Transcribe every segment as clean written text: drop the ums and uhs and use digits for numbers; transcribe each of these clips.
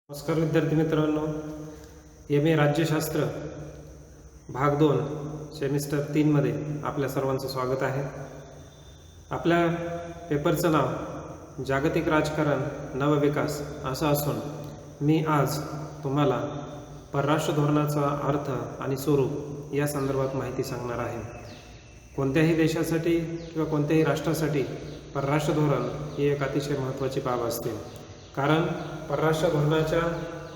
नमस्कार विद्यार्थी मित्रांनो, MA राज्यशास्त्र भाग 2 सेमिस्टर 3 मध्ये आपल्या सर्वांचं स्वागत आहे. आपल्या पेपरचं नाव जागतिक राजकारण नवविकास असं असून मी आज तुम्हाला परराष्ट्र धोरणाचा अर्थ आणि स्वरूप या संदर्भात माहिती सांगणार आहे. कोणत्याही देशासाठी किंवा कोणत्याही राष्ट्रासाठी परराष्ट्र धोरण ही एक अतिशय महत्त्वाची बाब असते. कारण परराष्ट्र धोरणाच्या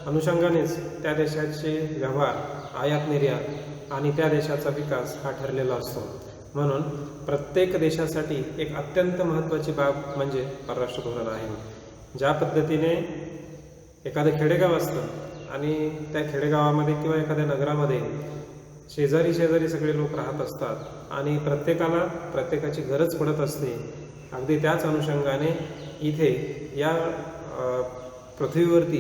अनुषंगानेच त्या देशाचे व्यवहार, आयात निर्यात आणि त्या देशाचा विकास हा ठरलेला असतो. म्हणून प्रत्येक देशासाठी एक अत्यंत महत्त्वाची बाब म्हणजे परराष्ट्र धोरण आहे. ज्या पद्धतीने एखादं खेडेगाव असतं आणि त्या खेडेगावामध्ये किंवा एखाद्या नगरामध्ये शेजारी सगळे लोक राहत असतात आणि प्रत्येकाला प्रत्येकाची गरज पडत असते. अगदी त्याच अनुषंगाने इथे या पृथ्वीवरती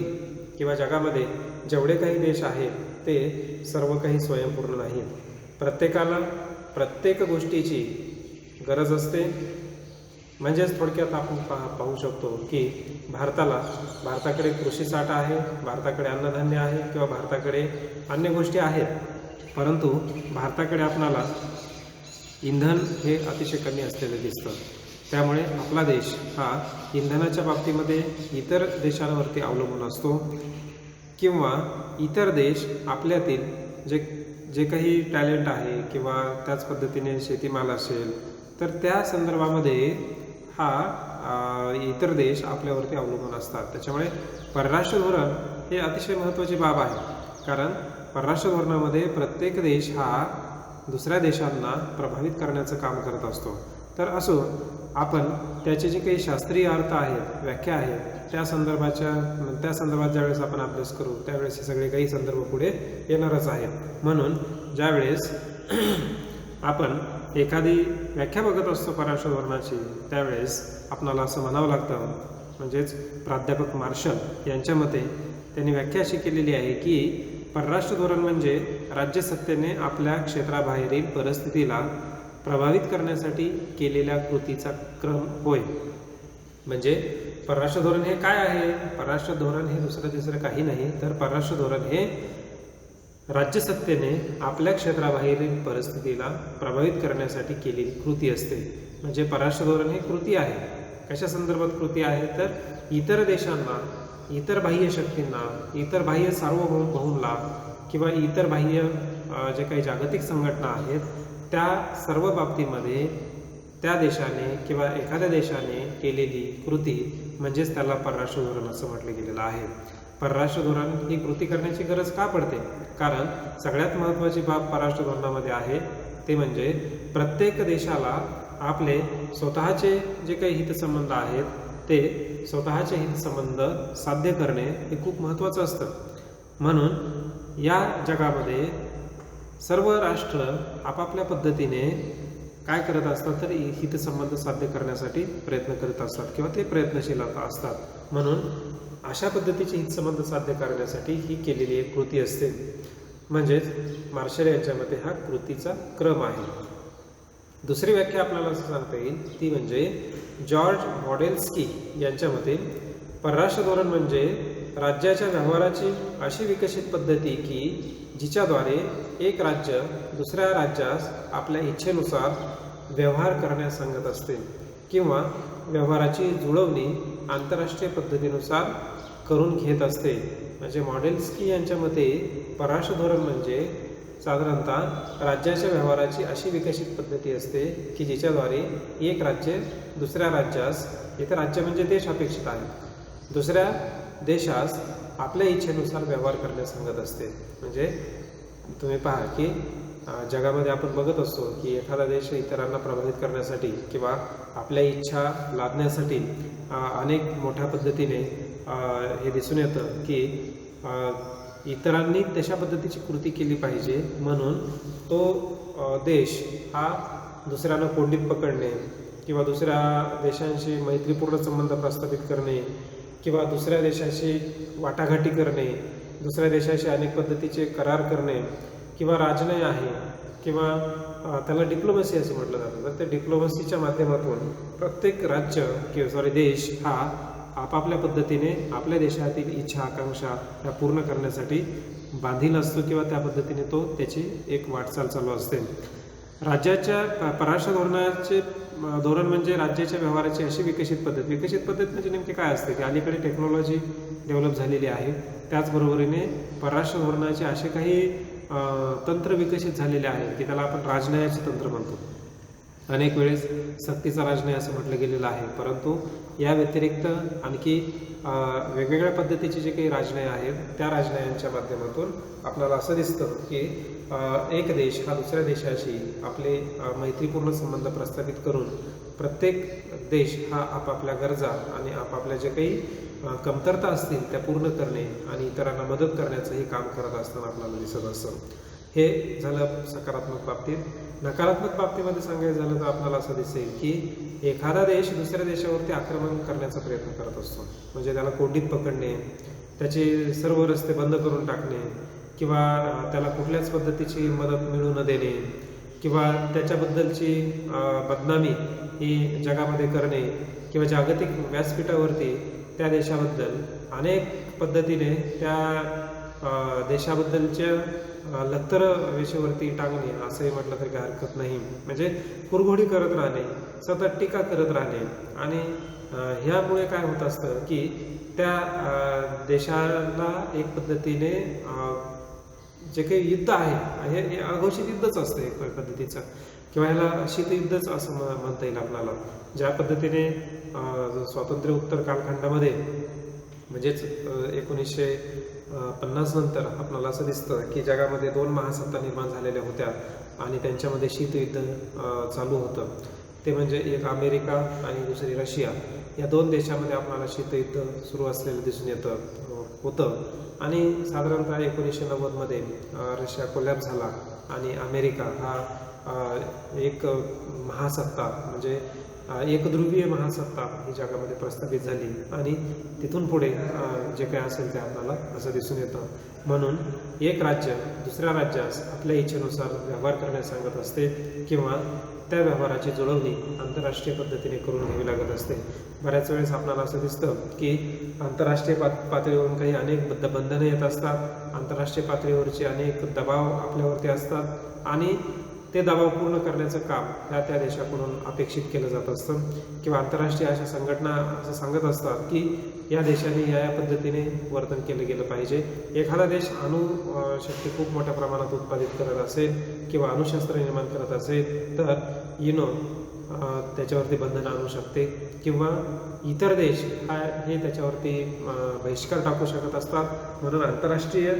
किंवा जगामध्ये जेवढे काही देश आहेत ते सर्व काही स्वयंपूर्ण नाहीत. प्रत्येकाला प्रत्येक गोष्टीची गरज असते. म्हणजेच थोडक्यात आपण पाहू शकतो की भारताकडे कृषी साठा आहे, भारताकडे अन्नधान्य आहे किंवा भारताकडे अन्य गोष्टी आहेत, परंतु भारताकडे आपणाला इंधन हे अतिशय कमी असलेले दिसतं. त्यामुळे आपला देश हा इंधनाच्या बाबतीमध्ये इतर देशांवरती अवलंबून असतो किंवा इतर देश आपल्यातील जे काही टॅलेंट आहे किंवा त्याच पद्धतीने शेतीमाल असेल तर त्या संदर्भामध्ये हा इतर देश आपल्यावरती अवलंबून असतात. त्याच्यामुळे परराष्ट्र धोरण हे अतिशय महत्त्वाची बाब आहे. कारण परराष्ट्र धोरणामध्ये प्रत्येक देश हा दुसऱ्या देशांना प्रभावित करण्याचं काम करत असतो. तर असो, आपण त्याचे जे काही शास्त्रीय अर्थ आहेत, व्याख्या आहेत, त्या संदर्भात ज्यावेळेस आपण अभ्यास करू त्यावेळेस हे सगळे काही संदर्भ पुढे येणारच आहेत. म्हणून ज्यावेळेस आपण एखादी व्याख्या बघत असतो परराष्ट्र धोरणाची त्यावेळेस आपणाला असं म्हणावं लागतं, म्हणजेच प्राध्यापक मार्शल यांच्या मते त्यांनी व्याख्या अशी केलेली आहे की परराष्ट्र धोरण म्हणजे राज्यसत्तेने आपल्या क्षेत्राबाहेरील परिस्थितीला प्रभावित करण्यासाठी केलेल्या कृतीचा क्रम होय. म्हणजे परराष्ट्र धोरण हे काय आहे? परराष्ट्र धोरण हे दुसरं काही नाही तर परराष्ट्र धोरण हे राज्यसत्तेने आपल्या क्षेत्राबाहेरील परिस्थितीला प्रभावित करण्यासाठी केलेली कृती असते. म्हणजे परराष्ट्र धोरण हे कृती आहे. कशा संदर्भात कृती आहे? तर इतर देशांना, इतर बाह्य शक्तींना, इतर बाह्य सार्वभौमला किंवा इतर बाह्य जे काही जागतिक संघटना आहेत त्या सर्व बाबतीमध्ये त्या देशाने किंवा एखाद्या देशाने केलेली कृती म्हणजेच त्याला परराष्ट्र धोरण असं म्हटलं गेलेलं आहे. परराष्ट्र धोरण ही कृती करण्याची गरज का पडते? कारण सगळ्यात महत्त्वाची बाब परराष्ट्र धोरणामध्ये आहे ते म्हणजे प्रत्येक देशाला आपले स्वतःचे जे काही हितसंबंध आहेत ते स्वतःचे हितसंबंध साध्य करणे हे खूप महत्त्वाचं असतं. म्हणून या जगामध्ये सर्व राष्ट्र आपापल्या पद्धतीने काय करत असतात तर हितसंबंध साध्य करण्यासाठी प्रयत्न करत असतात किंवा ते प्रयत्नशील असतात. म्हणून अशा पद्धतीचे हितसंबंध साध्य करण्यासाठी ही केलेली एक कृती असते. म्हणजेच मार्शल यांच्या मते हा कृतीचा क्रम आहे. दुसरी व्याख्या आपल्याला असं सांगता येईल ती म्हणजे जॉर्ज मॉडेल्स्की यांच्या मते परराष्ट्र धोरण म्हणजे राज्याच्या व्यवहाराची अशी विकसित पद्धती की जिच्याद्वारे एक राज्य दुसऱ्या राज्यास आपल्या इच्छेनुसार व्यवहार करण्यास सांगत असते किंवा व्यवहाराची जुळवणी आंतरराष्ट्रीय पद्धतीनुसार करून घेत असते. म्हणजे मॉडेल्स्की यांच्या मते परराष्ट्र धोरण म्हणजे साधारणतः राज्याच्या व्यवहाराची अशी विकसित पद्धती असते की जिच्याद्वारे एक राज्य दुसऱ्या राज्यास, इथे राज्य म्हणजे देश अपेक्षित आहे, दुसऱ्या देशास आपल्या इच्छेनुसार व्यवहार करण्यास सांगत असते. म्हणजे तुम्ही पहा की जगामध्ये आपण बघत असतो की एखादा देश इतरांना प्रभावित करण्यासाठी किंवा आपल्या इच्छा लादण्यासाठी अनेक मोठ्या पद्धतीने हे दिसून येतं की इतरांनी तशा पद्धतीची कृती केली पाहिजे. म्हणून तो देश हा दुसऱ्यांना कोंडीत पकडणे किंवा दुसऱ्या देशांशी मैत्रीपूर्ण संबंध प्रस्थापित करणे किंवा दुसऱ्या देशाशी वाटाघाटी करणे, दुसऱ्या देशाशी अनेक पद्धतीचे करार करणे किंवा राजनय आहे किंवा त्याला डिप्लोमसी असं म्हटलं जातं. तर त्या डिप्लोमसीच्या माध्यमातून प्रत्येक राज्य किंवा देश हा आपापल्या पद्धतीने आपल्या देशातील इच्छा आकांक्षा त्या पूर्ण करण्यासाठी बांधील असतो किंवा त्या पद्धतीने तो त्याची एक वाटचाल चालू असते. राज्याच्या परराष्ट्र धोरणाचे धोरण म्हणजे राज्याच्या व्यवहाराची अशी विकसित पद्धत म्हणजे नेमके काय असते की अलीकडे टेक्नॉलॉजी डेव्हलप झालेली आहे, त्याचबरोबरीने परराष्ट्र धोरणाचे असे काही तंत्र विकसित झालेले आहे की त्याला आपण राजनयाचे तंत्र म्हणतो. अनेक वेळेस सक्तीचा राजनय असं म्हटलं गेलेलं आहे, परंतु या व्यतिरिक्त आणखी वेगवेगळ्या पद्धतीचे जे काही राजनय आहेत त्या राजनयांच्या माध्यमातून आपल्याला असं दिसतं की एक देश हा दुसऱ्या देशाशी आपले मैत्रीपूर्ण संबंध प्रस्थापित करून प्रत्येक देश हा आपापल्या गरजा आणि आपापल्या जे काही कमतरता असतील त्या पूर्ण करणे आणि इतरांना मदत करण्याचंही काम करत असताना आपल्याला दिसत असतं. हे झालं सकारात्मक बाबतीत. नकारात्मक बाबतीमध्ये सांगायचं झालं तर आपल्याला असं दिसेल की एखादा देश दुसऱ्या देशावरती आक्रमण करण्याचा प्रयत्न करत असतो, म्हणजे त्याला कोंडीत पकडणे, त्याचे सर्व रस्ते बंद करून टाकणे किंवा त्याला कुठल्याच पद्धतीची मदत मिळू न देणे किंवा त्याच्याबद्दलची बदनामी ही जगामध्ये करणे किंवा जागतिक व्यासपीठावरती त्या देशाबद्दल अनेक पद्धतीने त्या देशाबद्दलच्या लत्तर वेशेवरती टांगणे असंही म्हटलं तरी काय हरकत नाही. म्हणजे कुरघोडी करत राहणे, सतत टीका करत राहणे आणि ह्यामुळे काय होत असतं की त्या देशाला एक पद्धतीने जे काही युद्ध आहे हे अघोषित युद्धच असतं एक पद्धतीचं, किंवा ह्याला शीतयुद्धच असं म्हणता येईल आपल्याला. ज्या पद्धतीने स्वातंत्र्य उत्तर कालखंडामध्ये म्हणजेच 1950 नंतर आपल्याला असं दिसतं की जगामध्ये 2 महासत्ता निर्माण झालेल्या होत्या आणि त्यांच्यामध्ये शीतयुद्ध चालू होतं. ते म्हणजे एक अमेरिका आणि दुसरी रशिया. या 2 देशामध्ये आपल्याला शीतयुद्ध सुरू असलेलं दिसून होतं आणि साधारणतः 1990 मध्ये रशिया कोलॅप्स झाला आणि अमेरिका हा एक महासत्ता म्हणजे एक ध्रुवीय महासत्ता ही जगामध्ये प्रस्थापित झाली आणि तिथून पुढे जे काही असेल ते आपल्याला असं दिसून येतं. म्हणून एक राज्य दुसऱ्या राज्यास आपल्या इच्छेनुसार व्यवहार करण्यास सांगत असते किंवा त्या व्यवहाराची जुळवणी आंतरराष्ट्रीय पद्धतीने करून घ्यावी लागत असते. बऱ्याच वेळेस आपल्याला असं दिसतं की आंतरराष्ट्रीय पातळीवरून काही अनेक बंधनं येत असतात, आंतरराष्ट्रीय पातळीवरचे अनेक दबाव आपल्यावरती असतात आणि ते दबाव पूर्ण करण्याचं काम त्या देशाकडून अपेक्षित केलं जात असतं किंवा आंतरराष्ट्रीय अशा संघटना असं सांगत असतात की या देशाने या पद्धतीने वर्तन केलं गेलं पाहिजे. एखादा देश अणुशक्ती खूप मोठ्या प्रमाणात उत्पादित करत असेल किंवा अणुशस्त्र निर्माण करत असेल तर त्याच्यावरती बंधनं आणू शकते किंवा इतर देश हे त्याच्यावरती बहिष्कार टाकू शकत असतात. म्हणून आंतरराष्ट्रीय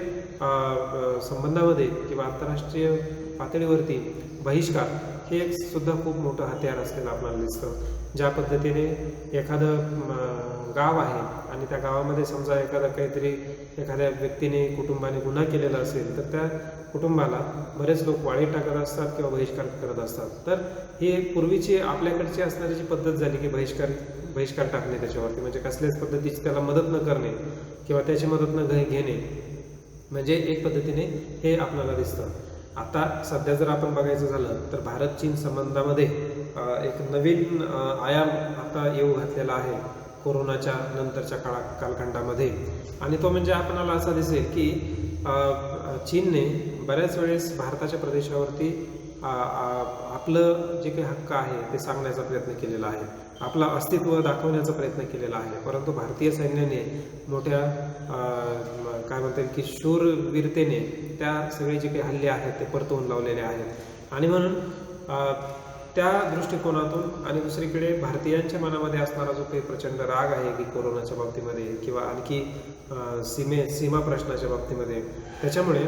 संबंधामध्ये किंवा आंतरराष्ट्रीय पातळीवरती बहिष्कार हे एक सुद्धा खूप मोठं हत्यार असलेलं आपल्याला दिसतं. ज्या पद्धतीने एखादं गाव आहे आणि त्या गावामध्ये समजा एखाद्या व्यक्तीने कुटुंबाने गुन्हा केलेला असेल तर त्या कुटुंबाला बरेच लोक वाळीत टाकत असतात किंवा बहिष्कार करत असतात. तर ही पूर्वीची आपल्याकडची असणारी जी पद्धत झाली की बहिष्कार टाकणे त्याच्यावरती, म्हणजे कसल्याच पद्धतीची त्याला मदत न करणे किंवा त्याची मदत न घेणे, म्हणजे एक पद्धतीने हे आपल्याला दिसतं. आता सध्या जर आपण बघायचं झालं तर भारत चीन संबंधामध्ये एक नवीन आयाम आता येऊ घातलेला आहे कोरोनाच्या नंतरच्या कालखंडामध्ये आणि तो म्हणजे आपल्याला असा दिसेल की चीनने बऱ्याच वेळेस भारताच्या प्रदेशावरती आपलं जे काही हक्क आहे ते सांगण्याचा प्रयत्न केलेला आहे, आपलं अस्तित्व दाखवण्याचा प्रयत्न केलेला आहे. परंतु भारतीय सैन्याने मोठ्या काय म्हणता येईल की शूरवीरतेने त्या सगळे जे काही हल्ले आहेत ते परतवून लावलेले आहेत आणि म्हणून त्या दृष्टिकोनातून आणि दुसरीकडे भारतीयांच्या मनामध्ये असणारा जो काही प्रचंड राग आहे की कोरोनाच्या बाबतीमध्ये किंवा आणखी सीमा प्रश्नाच्या बाबतीमध्ये, त्याच्यामुळे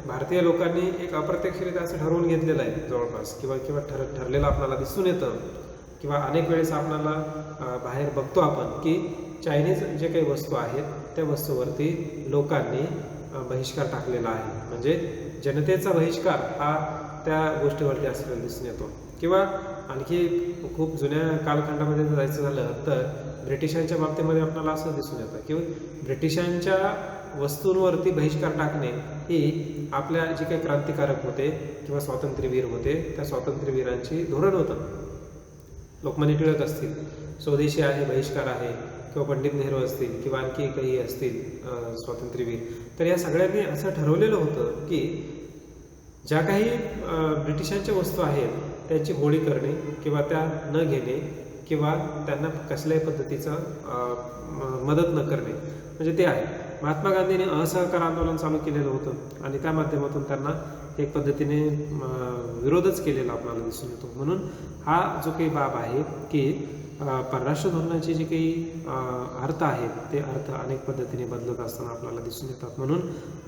भारतीय लोकांनी एक अप्रत्यक्षरित्या असं ठरवून घेतलेलं आहे जवळपास किंवा ठरलेलं आपल्याला दिसून येतं किंवा अनेक वेळेस आपल्याला बाहेर बघतो आपण की चायनीज जे काही वस्तू आहेत त्या वस्तूवरती लोकांनी बहिष्कार टाकलेला आहे. म्हणजे जनतेचा बहिष्कार हा त्या गोष्टीवरती असलेला दिसून येतो. किंवा आणखी खूप जुन्या कालखंडामध्ये जायचं झालं तर ब्रिटिशांच्या बाबतीमध्ये आपल्याला असं दिसून येतं की ब्रिटिशांच्या वस्तूंवरती बहिष्कार टाकणे ही आपल्या जे काही क्रांतिकारक होते किंवा स्वातंत्र्यवीर होते त्या स्वातंत्र्यवीरांची धोरण होतं. लोकमान्य टिळक असतील, स्वदेशी आहे बहिष्कार आहे किंवा पंडित नेहरू असतील किंवा आणखी काही असतील स्वातंत्र्यवीर, तर या सगळ्यांनी असं ठरवलेलं होतं की ज्या काही ब्रिटिशांच्या वस्तू आहेत त्यांची होळी करणे किंवा त्या न घेणे किंवा त्यांना कसल्याही पद्धतीचा मदत न करणे, म्हणजे ते आहे. महात्मा गांधींनी असहकार आंदोलन चालू केलेलं होतं आणि त्या माध्यमातून त्यांना एक पद्धतीने विरोधच केलेला आपल्याला दिसून येतो. म्हणून हा जो काही बाब आहे की परराष्ट्र धोरणाचे जे काही अर्थ आहेत ते अर्थ अनेक पद्धतीने बदलत असताना आपल्याला दिसून येतात. म्हणून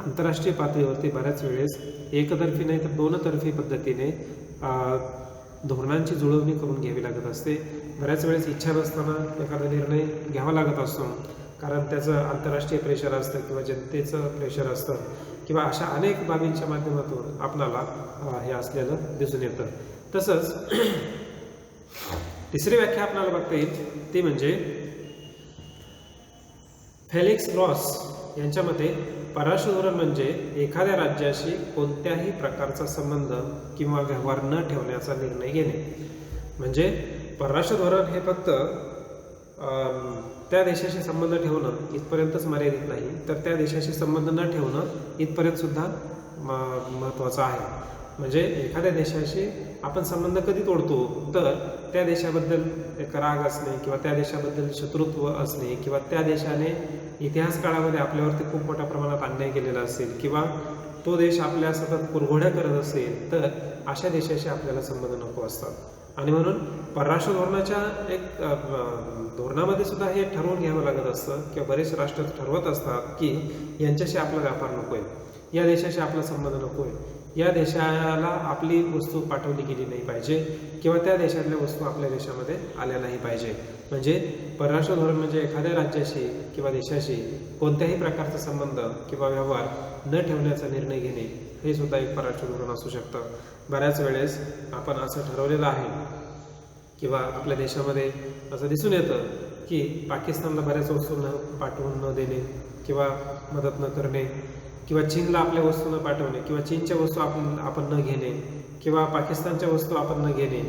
आंतरराष्ट्रीय पातळीवरती बऱ्याच वेळेस एकतर्फी नाही तर दोनतर्फी पद्धतीने धोरणांची जुळवणी करून घ्यावी लागत असते. बऱ्याच वेळेस इच्छा नसताना एखादा निर्णय घ्यावा लागत असतो, कारण त्याचं आंतरराष्ट्रीय प्रेशर असतं किंवा जनतेचं प्रेशर असतं किंवा अशा अनेक बाबींच्या माध्यमातून आपल्याला हे असलेलं दिसून येतं. तसंच तिसरी व्याख्या आपल्याला बघता येईल ती म्हणजे फेलिक्स रॉस यांच्या मते परराष्ट्र धोरण म्हणजे एखाद्या राज्याशी कोणत्याही प्रकारचा संबंध किंवा व्यवहार न ठेवण्याचा निर्णय घेणे. म्हणजे परराष्ट्र धोरण हे फक्त त्या देशाशी संबंध ठेवणं इथपर्यंतच मर्यादित नाही, तर त्या देशाशी संबंध न ठेवणं इथपर्यंत सुद्धा महत्त्वाचं आहे. म्हणजे एखाद्या देशाशी आपण संबंध कधी तोडतो तर त्या देशाबद्दल एक राग असणे किंवा त्या देशाबद्दल शत्रुत्व असणे किंवा त्या देशाने इतिहास काळामध्ये आपल्यावरती खूप मोठ्या प्रमाणात अन्याय केलेला असेल किंवा तो देश आपल्या सतत कुरघोड्या करत असेल तर अशा देशाशी आपल्याला संबंध नको असतात. आणि म्हणून परराष्ट्र धोरणाच्या एक धोरणामध्ये सुद्धा हे ठरवून घ्यावं लागत असतं किंवा बरेच राष्ट्र ठरवत असतात की यांच्याशी आपला व्यापार नको आहे, या देशाशी आपला संबंध नको आहे, या देशाला आपली वस्तू पाठवली गेली नाही पाहिजे किंवा त्या देशातल्या वस्तू आपल्या देशामध्ये आल्या नाही पाहिजे. म्हणजे परराष्ट्र धोरण म्हणजे एखाद्या राज्याशी किंवा देशाशी कोणत्याही प्रकारचा संबंध किंवा व्यवहार न ठेवण्याचा निर्णय घेणे हे सुद्धा एक परराष्ट्र धोरण असू शकतं. बऱ्याच वेळेस आपण असं ठरवलेलं आहे किंवा आपल्या देशामध्ये असं दिसून येतं की पाकिस्तानला बऱ्याच वस्तू न पाठवून न देणे किंवा मदत न करणे किंवा चीनला आपल्या वस्तू न पाठवणे किंवा चीनच्या वस्तू आपण न घेणे किंवा पाकिस्तानच्या वस्तू आपण न घेणे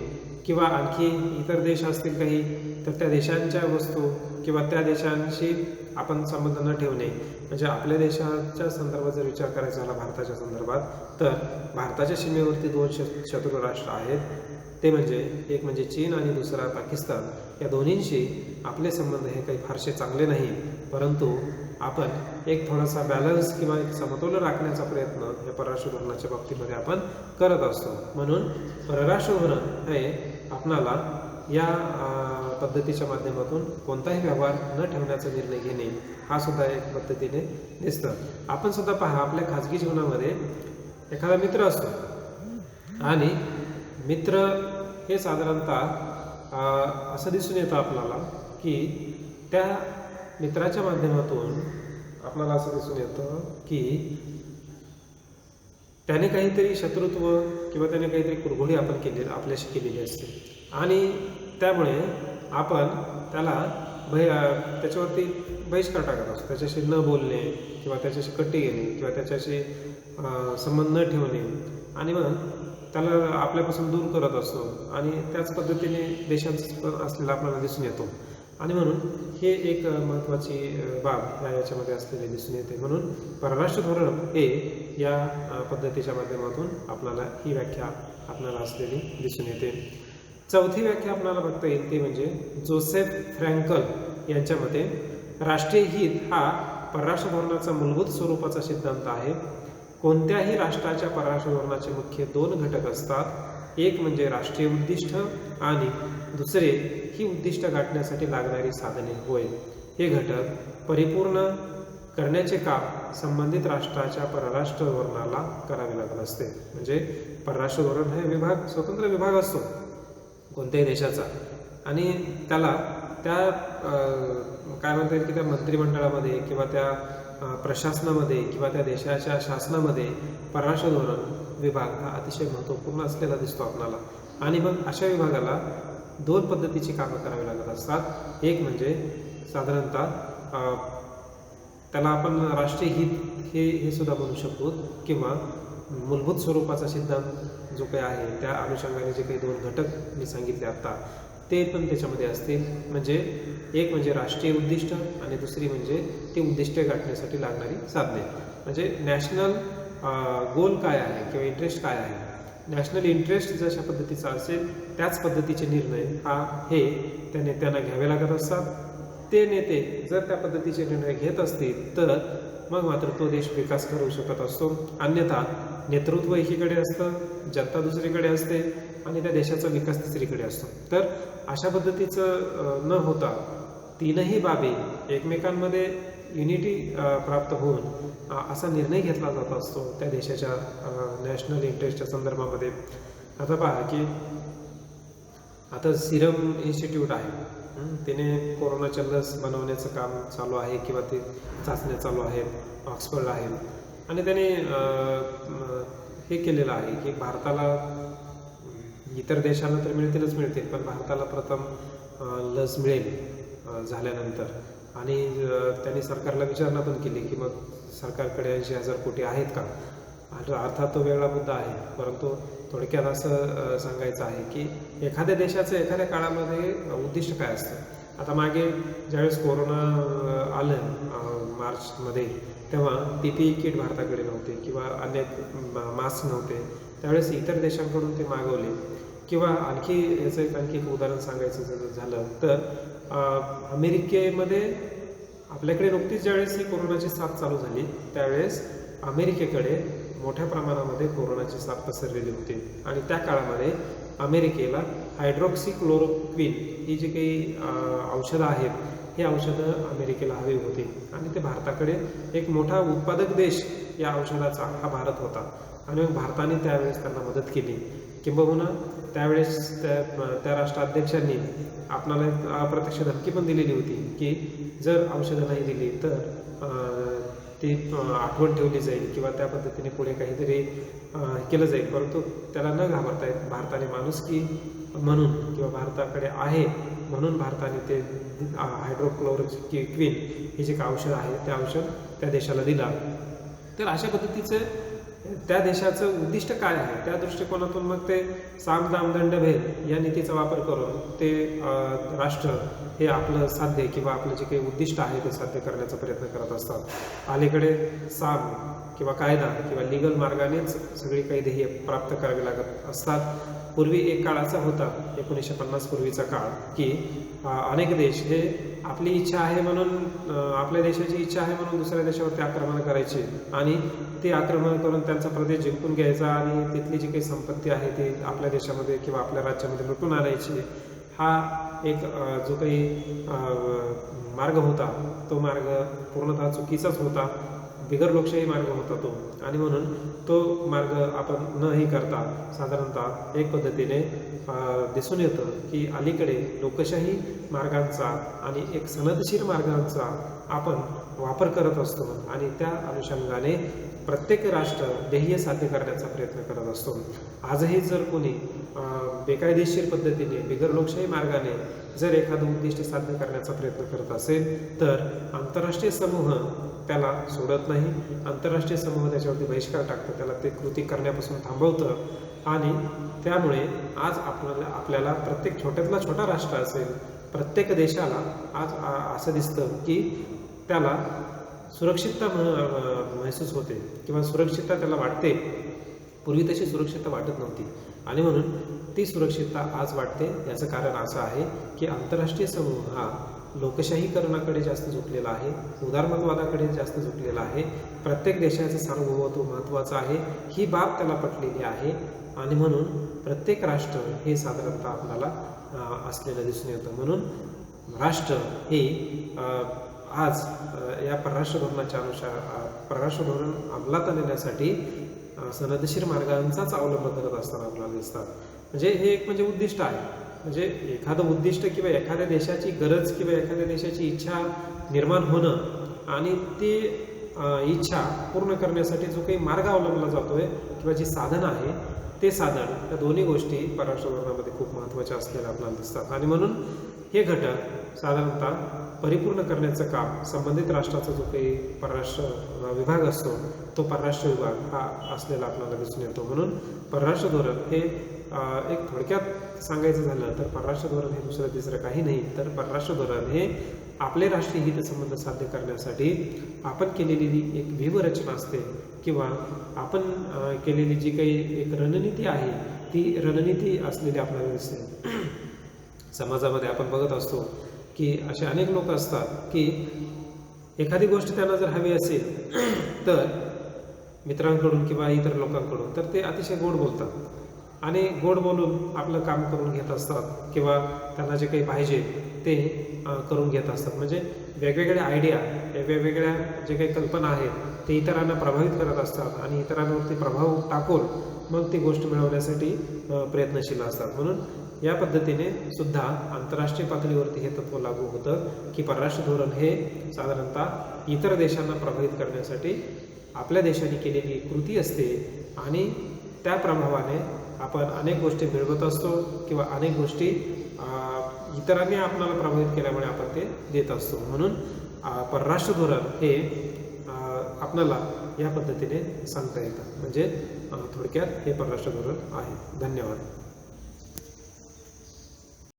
किंवा आणखी इतर देश असतील काही तर त्या देशांच्या वस्तू किंवा त्या देशांशी आपण संबंध न ठेवणे. म्हणजे आपल्या देशाच्या संदर्भात जर विचार करायचा झाला भारताच्या संदर्भात तर भारताच्या सीमेवरती दोन शत्रू राष्ट्र आहेत, ते म्हणजे एक म्हणजे चीन आणि दुसरा पाकिस्तान. या दोन्हींशी आपले संबंध हे काही फारसे चांगले नाही, परंतु आपण एक थोडासा बॅलन्स किंवा एक समतोल राखण्याचा प्रयत्न या परराष्ट्र धोरणाच्या बाबतीमध्ये आपण करत असतो. म्हणून परराष्ट्र धोरण हे आपणाला या पद्धतीच्या माध्यमातून कोणताही व्यवहार न ठेवण्याचा निर्णय घेणे हा सुद्धा एक पद्धतीने दिसतं. आपण सुद्धा पहा, आपल्या खाजगी जीवनामध्ये एखादा मित्र असतो आणि मित्र हे साधारणतः असं दिसून येतं आपल्याला की त्या मित्राच्या माध्यमातून आपल्याला असं दिसून येतं की त्याने काहीतरी शत्रुत्व किंवा त्याने काहीतरी कुरघोडी आपल्याशी केलेली असते आणि त्यामुळे आपण त्याला त्याच्यावरती बहिष्कार टाकत असतो. त्याच्याशी न बोलणे किंवा त्याच्याशी कट्टी घेणे किंवा त्याच्याशी संबंध न ठेवणे आणि मग त्याला आपल्यापासून दूर करत असतो आणि त्याच पद्धतीने देशांचं असलेला आपल्याला दिसून येतो. आणि म्हणून हे एक महत्त्वाची बाब याच्यामध्ये असलेली दिसून येते. म्हणून परराष्ट्र धोरण हे या पद्धतीच्या माध्यमातून आपल्याला ही व्याख्या आपल्याला असलेली दिसून येते. चौथी व्याख्या आपल्याला बघता येईल ती म्हणजे जोसेफ फ्रँकल यांच्या मते राष्ट्रीय हित हा परराष्ट्र धोरणाचा मूलभूत स्वरूपाचा सिद्धांत आहे. कोणत्याही राष्ट्राच्या परराष्ट्र धोरणाचे मुख्य दोन घटक असतात, एक म्हणजे राष्ट्रीय उद्दिष्ट आणि दुसरे ही उद्दिष्ट गाठण्यासाठी लागणारी साधने होय. हे घटक परिपूर्ण करण्याचे काम संबंधित राष्ट्राच्या परराष्ट्र धोरणाला करावे लागत असते. म्हणजे परराष्ट्र धोरण हे स्वतंत्र विभाग असतो कोणत्याही देशाचा आणि त्याला त्या काय म्हणता येईल की त्या मंत्रिमंडळामध्ये किंवा त्या प्रशासनामध्ये किंवा त्या देशाच्या शासनामध्ये परराष्ट्र धोरण विभाग हा अतिशय महत्त्वपूर्ण असलेला दिसतो आपल्याला. आणि मग अशा विभागाला दोन पद्धतीची कामं करावी लागत असतात. एक म्हणजे साधारणतः त्याला आपण राष्ट्रीय हित हे सुद्धा म्हणू शकतो किंवा मूलभूत स्वरूपाचा सिद्धांत जो काही आहे त्या अनुषंगाने जे काही दोन घटक मी सांगितले आत्ता ते पण त्याच्यामध्ये असतील. म्हणजे एक म्हणजे राष्ट्रीय उद्दिष्ट आणि दुसरी म्हणजे ती उद्दिष्टे गाठण्यासाठी लागणारी साधने. म्हणजे नॅशनल गोल काय आहे किंवा इंटरेस्ट काय आहे, नॅशनल इंटरेस्ट जशा पद्धतीचा असेल त्याच पद्धतीचे निर्णय हे त्या नेत्यांना घ्यावे लागत असतात. ते नेते जर त्या पद्धतीचे निर्णय घेत असतील तर मग मात्र तो देश विकास करू शकत असतो. अन्यथा नेतृत्व एकीकडे असतं, जनता दुसरीकडे असते आणि त्या देशाचा विकास तिसरीकडे असतो. तर अशा पद्धतीचं न होता तीनही बाबी एकमेकांमध्ये युनिटी प्राप्त होऊन असा निर्णय घेतला जात असतो त्या देशाच्या नॅशनल इंटरेस्टच्या संदर्भामध्ये. आता पहा की आता सिरम इन्स्टिट्यूट आहे, त्याने कोरोनाच्या लस बनवण्याचं काम चालू आहे किंवा ते चाचण्या चालू आहेत, ऑक्सफर्ड आहे, आणि त्याने हे केलेलं आहे की भारताला, इतर देशांना तर मिळतील पण भारताला प्रथम लस मिळेल झाल्यानंतर. आणि त्यांनी सरकारला विचारणा पण केली की मग सरकारकडे 80,000 कोटी आहेत का. अर्थात तो वेगळा मुद्दा आहे, परंतु थोडक्यात असं सांगायचं आहे की एखाद्या देशाचं एखाद्या काळामध्ये उद्दिष्ट काय असतं. आता मागे ज्यावेळेस कोरोना आलं मार्चमध्ये, तेव्हा PPE किट भारताकडे नव्हते किंवा अनेक मास्क नव्हते. त्यावेळेस इतर देशांकडून ते मागवले. किंवा आणखी याचं एक उदाहरण सांगायचं झालं तर अमेरिकेमध्ये आपल्याकडे नुकतीच ज्यावेळेस ही कोरोनाची साथ चालू झाली त्यावेळेस अमेरिकेकडे मोठ्या प्रमाणामध्ये कोरोनाची साथ पसरलेली होती. आणि त्या काळामध्ये अमेरिकेला हायड्रॉक्सिक्लोरोक्विन ही जी काही औषधं आहेत, ही औषधं अमेरिकेला हवी होती. आणि ते भारताकडे एक मोठा उत्पादक देश या औषधाचा हा भारत होता. आणि मग भारताने त्यावेळेस त्यांना मदत केली. किंबहुना त्यावेळेस त्या राष्ट्राध्यक्षांनी आपल्याला अप्रत्यक्ष धमकी पण दिलेली होती की जर औषधं नाही दिली तर ती आठवण ठेवली जाईल किंवा त्या पद्धतीने पुढे काहीतरी केलं जाईल. परंतु त्याला न घाबरता भारताने माणुसकी म्हणून किंवा भारताकडे आहे म्हणून भारताने ते हायड्रोक्लोरोक्विन हे जे औषध आहे ते औषध त्या देशाला दिला. तर अशा पद्धतीचं त्या देशाचं उद्दिष्ट काय आहे त्या दृष्टिकोनातून मग ते साम दाम दंड भेद या नीतीचा वापर करून ते राष्ट्र हे आपलं साध्य किंवा आपलं जे काही उद्दिष्ट आहे ते साध्य करण्याचा प्रयत्न करत असतात. अलीकडे साम किंवा कायदा किंवा लिगल मार्गानेच सगळी काही ध्येय प्राप्त करावी लागत असतात. पूर्वी एक काळ असा होता 1950 पूर्वीचा काळ की अनेक देश हे आपली इच्छा आहे म्हणून आपल्या देशाची इच्छा आहे म्हणून दुसऱ्या देशावरती आक्रमण करायचे आणि ते आक्रमण करून त्यांचा प्रदेश जिंकून घ्यायचा आणि तिथली जी काही संपत्ती आहे ती आपल्या देशामध्ये किंवा आपल्या राज्यामध्ये लुटून आणायची. हा एक जो काही मार्ग होता तो मार्ग पूर्णतः चुकीचाच होता, बिगर लोकशाही मार्ग होता तो. आणि म्हणून तो मार्ग आपण नही करता साधारणतः एक पद्धतीने दिसून येतं की अलीकडे लोकशाही मार्गांचा आणि एक सनदशीर मार्गांचा आपण वापर करत असतो आणि त्या अनुषंगाने प्रत्येक राष्ट्र ध्येय साध्य करण्याचा प्रयत्न करत असतो. आजही जर कोणी बेकायदेशीर पद्धतीने बिगर लोकशाही मार्गाने जर एखादं उद्दिष्ट साध्य करण्याचा प्रयत्न करत असेल तर आंतरराष्ट्रीय समूह त्याला सोडत नाही. आंतरराष्ट्रीय समूह त्याच्यावरती बहिष्कार टाकतं, त्याला ते कृती करण्यापासून थांबवतं. आणि त्यामुळे आज आपल्याला प्रत्येक छोट्यातला छोटा राष्ट्र असेल, प्रत्येक देशाला आज असं दिसतं की त्याला सुरक्षितता महसूस होते किंवा सुरक्षितता त्याला वाटते. पूर्वी तशी सुरक्षितता वाटत नव्हती आणि म्हणून ती सुरक्षितता आज वाटते. याचं कारण असं आहे की आंतरराष्ट्रीय समूह हा लोकशाहीकरणाकडे जास्त झुकलेला आहे, उदारमतवादाकडे जास्त झुकलेला आहे. प्रत्येक देशाचं सार्वभौमत्व महत्त्वाचं आहे ही बाब त्याला पटलेली आहे आणि म्हणून प्रत्येक राष्ट्र हे साधारणतः आपल्याला असलेलं दिसून येतं. म्हणून राष्ट्र हे आज या परराष्ट्र धोरणाच्या परराष्ट्र धोरण अंमलात आणण्यासाठी सनदशीर मार्गांचाच अवलंब करत असताना आपल्याला दिसतात. म्हणजे हे एक म्हणजे उद्दिष्ट आहे. म्हणजे एखादं उद्दिष्ट किंवा एखाद्या देशाची गरज किंवा एखाद्या देशाची इच्छा निर्माण होणं आणि ती इच्छा पूर्ण करण्यासाठी जो काही मार्ग अवलंबला जातोय किंवा जी साधन आहे ते साधन, या दोन्ही गोष्टी परराष्ट्र धोरणामध्ये खूप महत्त्वाच्या असलेल्या आपल्याला दिसतात. आणि म्हणून हे घटक साधारणतः परिपूर्ण करण्याचं काम संबंधित राष्ट्राचा जो काही परराष्ट्र विभाग असतो तो परराष्ट्र विभाग हा असलेला आपल्याला दिसून येतो. म्हणून परराष्ट्र धोरण हे एक थोडक्यात सांगायचं झालं तर परराष्ट्र धोरण हे दुसरं तिसरं काही नाही, तर परराष्ट्र धोरण हे आपले राष्ट्रीय हितसंबंध साध्य करण्यासाठी आपण केलेली एक व्यूहरचना असते किंवा आपण केलेली जी काही एक रणनीती आहे ती रणनीती असलेली आपल्याला दिसते. समाजामध्ये आपण बघत असतो की असे अनेक लोक असतात की एखादी गोष्ट त्यांना जर हवी असेल तर मित्रांकडून किंवा इतर लोकांकडून तर ते अतिशय गोड बोलतात आणि गोड बोलून आपलं काम करून घेत असतात किंवा त्यांना जे काही पाहिजे ते करून घेत असतात. म्हणजे वेगवेगळ्या आयडिया, वेगवेगळ्या जे काही कल्पना आहेत ते इतरांना प्रभावित करत असतात आणि इतरांवरती प्रभाव टाकून मग ती गोष्ट मिळवण्यासाठी प्रयत्नशील असतात. म्हणून या पद्धतीने सुद्धा आंतरराष्ट्रीय पातळीवरती हे तत्त्व लागू होतं की परराष्ट्र धोरण हे साधारणतः इतर देशांना प्रभावित करण्यासाठी आपल्या देशाने केलेली कृती असते आणि त्या प्रभावाने आपण अनेक गोष्टी मिळवत असतो किंवा अनेक गोष्टी इतरांनी आपल्याला प्रभावित केल्यामुळे आपण ते देत असतो. म्हणून परराष्ट्र धोरण हे आपल्याला या पद्धतीने सांगता येतं. म्हणजे थोडक्यात हे परराष्ट्र धोरण आहे. धन्यवाद.